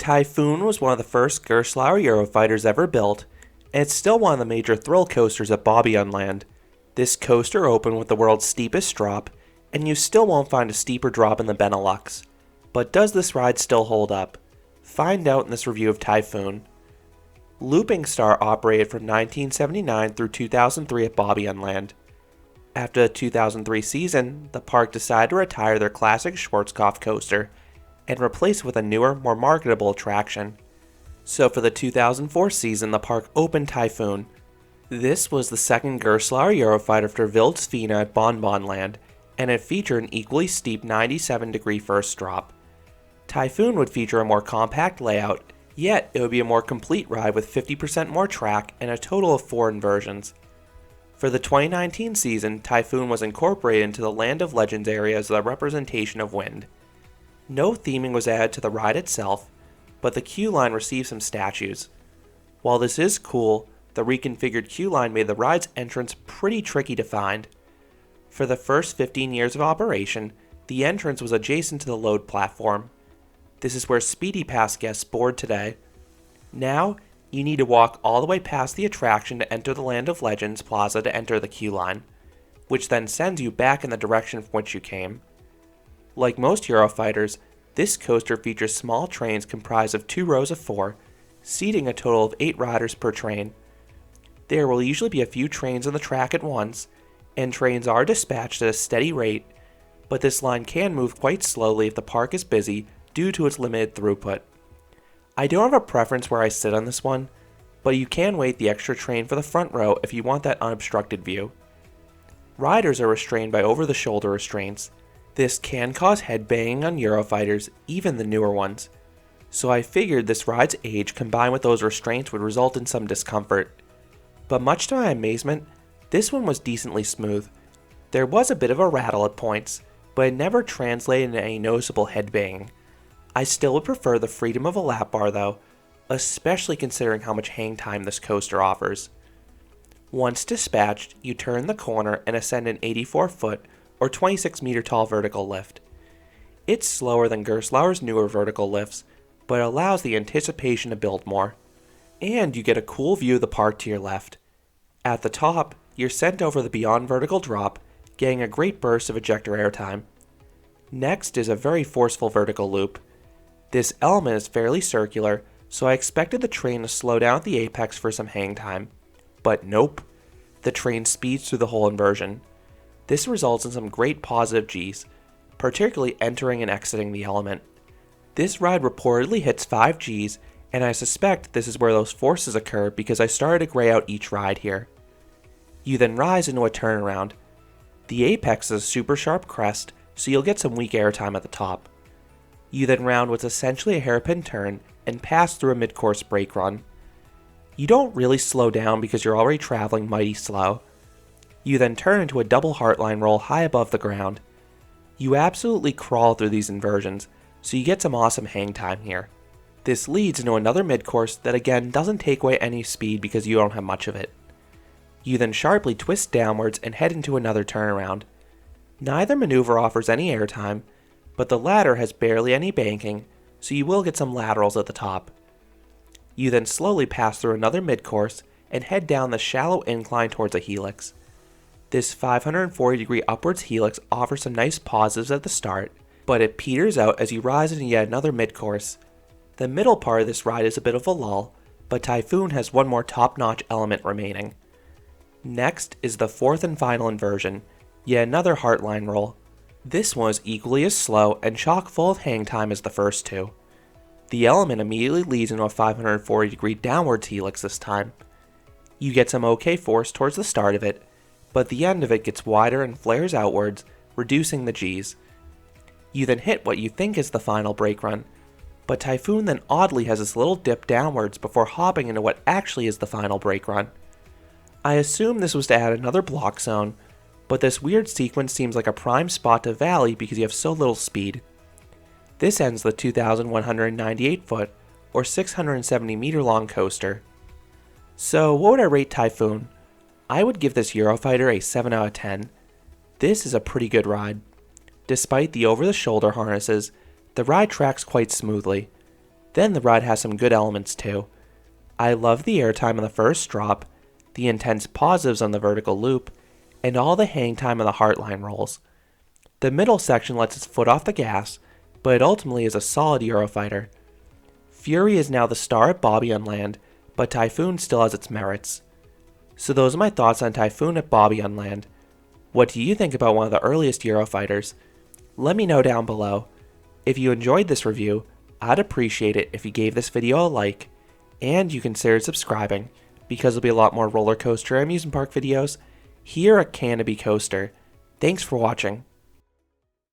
Typhoon was one of the first Gerstlauer Eurofighters ever built, and it's still one of the major thrill coasters at Bobbejaanland. This coaster opened with the world's steepest drop, and you still won't find a steeper drop in the Benelux. But does this ride still hold up? Find out in this review of Typhoon. Looping Star operated from 1979 through 2003 at Bobbejaanland. After the 2003 season, the park decided to retire their classic Schwarzkopf coaster and replace it with a newer, more marketable attraction. So for the 2004 season, the park opened Typhoon. This was the second Gerstlauer Eurofighter after Wildesfina at Bobbejaanland, and it featured an equally steep 97-degree first drop. Typhoon would feature a more compact layout, yet it would be a more complete ride with 50% more track and a total of 4 inversions. For the 2019 season, Typhoon was incorporated into the Land of Legends area as a representation of wind. No theming was added to the ride itself, but the queue line received some statues. While this is cool, the reconfigured queue line made the ride's entrance pretty tricky to find. For the first 15 years of operation, the entrance was adjacent to the load platform. This is where Speedy Pass guests board today. Now, you need to walk all the way past the attraction to enter the Land of Legends plaza to enter the queue line, which then sends you back in the direction from which you came. Like most Eurofighters, this coaster features small trains comprised of 2 rows of 4, seating a total of 8 riders per train. There will usually be a few trains on the track at once, and trains are dispatched at a steady rate, but this line can move quite slowly if the park is busy due to its limited throughput. I don't have a preference where I sit on this one, but you can wait the extra train for the front row if you want that unobstructed view. Riders are restrained by over-the-shoulder restraints. This can cause headbanging on Eurofighters, even the newer ones, so I figured this ride's age combined with those restraints would result in some discomfort. But much to my amazement, this one was decently smooth. There was a bit of a rattle at points, but it never translated into any noticeable headbanging. I still would prefer the freedom of a lap bar though, especially considering how much hang time this coaster offers. Once dispatched, you turn the corner and ascend an 84-foot or 26-meter tall vertical lift. It's slower than Gerstlauer's newer vertical lifts, but it allows the anticipation to build more. And you get a cool view of the park to your left. At the top, you're sent over the beyond vertical drop, getting a great burst of ejector airtime. Next is a very forceful vertical loop. This element is fairly circular, so I expected the train to slow down at the apex for some hang time. But nope, the train speeds through the whole inversion. This results in some great positive Gs, particularly entering and exiting the element. This ride reportedly hits 5 Gs, and I suspect this is where those forces occur because I started to gray out each ride here. You then rise into a turnaround. The apex is a super sharp crest, so you'll get some weak airtime at the top. You then round what's essentially a hairpin turn and pass through a mid-course brake run. You don't really slow down because you're already traveling mighty slow. You then turn into a double heartline roll high above the ground. You absolutely crawl through these inversions, so you get some awesome hang time here. This leads into another mid-course that again doesn't take away any speed because you don't have much of it. You then sharply twist downwards and head into another turnaround. Neither maneuver offers any airtime, but the latter has barely any banking, so you will get some laterals at the top. You then slowly pass through another mid-course and head down the shallow incline towards a helix. This 540-degree upwards helix offers some nice positives at the start, but it peters out as you rise into yet another mid-course. The middle part of this ride is a bit of a lull, but Typhoon has one more top-notch element remaining. Next is the 4th and final inversion, yet another heartline roll. This one is equally as slow and chock full of hang time as the first 2. The element immediately leads into a 540-degree downwards helix this time. You get some okay force towards the start of it, but the end of it gets wider and flares outwards, reducing the Gs. You then hit what you think is the final brake run, but Typhoon then oddly has this little dip downwards before hopping into what actually is the final brake run. I assume this was to add another block zone, but this weird sequence seems like a prime spot to valley because you have so little speed. This ends the 2,198-foot or 670 meter long coaster. So what would I rate Typhoon? I would give this Eurofighter a 7 out of 10. This is a pretty good ride. Despite the over-the-shoulder harnesses, the ride tracks quite smoothly. Then the ride has some good elements too. I love the airtime on the first drop, the intense positives on the vertical loop, and all the hang time on the Heartline rolls. The middle section lets its foot off the gas, but it ultimately is a solid Eurofighter. Fury is now the star at Bobbejaanland, but Typhoon still has its merits. So those are my thoughts on Typhoon at Bobbejaanland. What do you think about one of the earliest Eurofighters? Let me know down below. If you enjoyed this review, I'd appreciate it if you gave this video a like, and you considered subscribing, because there'll be a lot more roller coaster and amusement park videos here at Canopy Coaster. Thanks for watching.